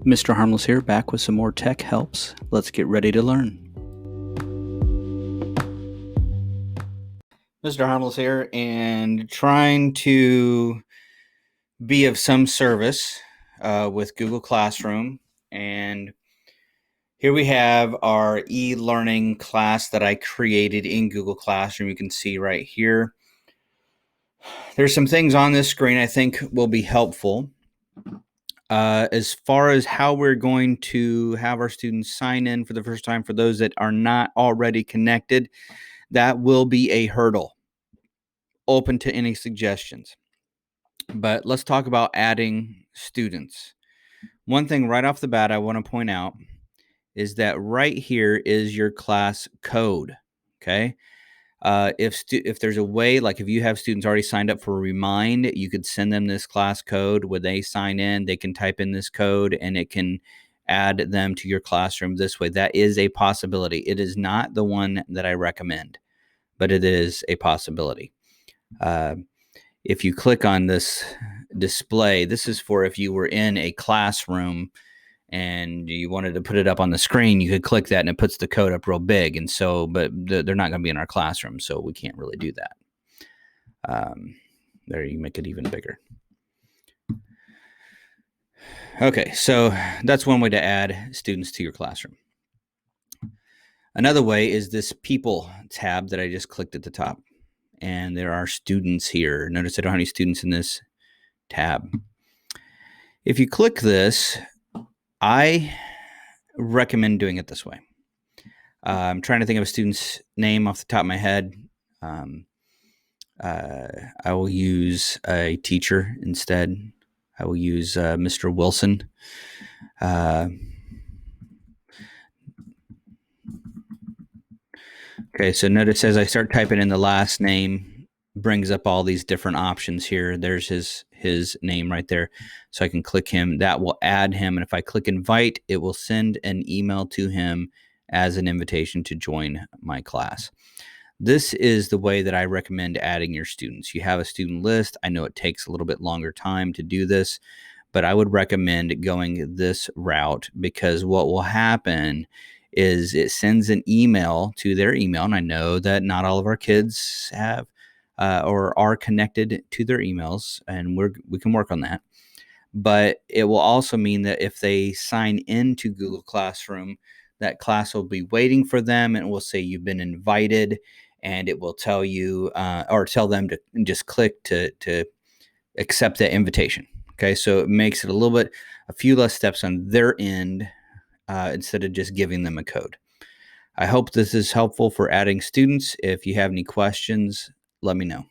Mr. Harmless here, back with some more tech helps. Let's get ready to learn. Mr. Harmless here, and trying to be of some service with Google Classroom. And here we have our e-learning class that I created in Google Classroom. You can see right here. There's some things on this screen I think will be helpful. As far as how we're going to have our students sign in for the first time, for those that are not already connected, that will be a hurdle. Open to any suggestions. But let's talk about adding students. One thing right off the bat I want to point out is that right here is your class code. Okay. If there's a way, like if you have students already signed up for Remind, you could send them this class code. When they sign in, they can type in this code and it can add them to your classroom this way. That is a possibility. It is not the one that I recommend, but it is a possibility. If you click on this display, this is for if you were in a classroom and you wanted to put it up on the screen, you could click that and it puts the code up real big. And so, but they're not going to be in our classroom, so we can't really do that. There, you make it even bigger. Okay, so that's one way to add students to your classroom. Another way is this People tab that I just clicked at the top. And there are students here. Notice I don't have any students in this tab. If you click this, I recommend doing it this way. I'm trying to think of a student's name off the top of my head. I will use a teacher instead. I will use Mr. Wilson. Okay, so notice as I start typing in the last name, brings up all these different options here. There's his name right there. So I can click him. That will add him. And if I click invite, it will send an email to him as an invitation to join my class. This is the way that I recommend adding your students. You have a student list. I know it takes a little bit longer time to do this, but I would recommend going this route because what will happen is it sends an email to their email. And I know that not all of our kids have or are connected to their emails, and we can work on that. But it will also mean that if they sign into Google Classroom, that class will be waiting for them and it will say you've been invited, and it will tell you or tell them to just click to accept that invitation. Okay, so it makes it a few less steps on their end instead of just giving them a code. I hope this is helpful for adding students. If you have any questions, let me know.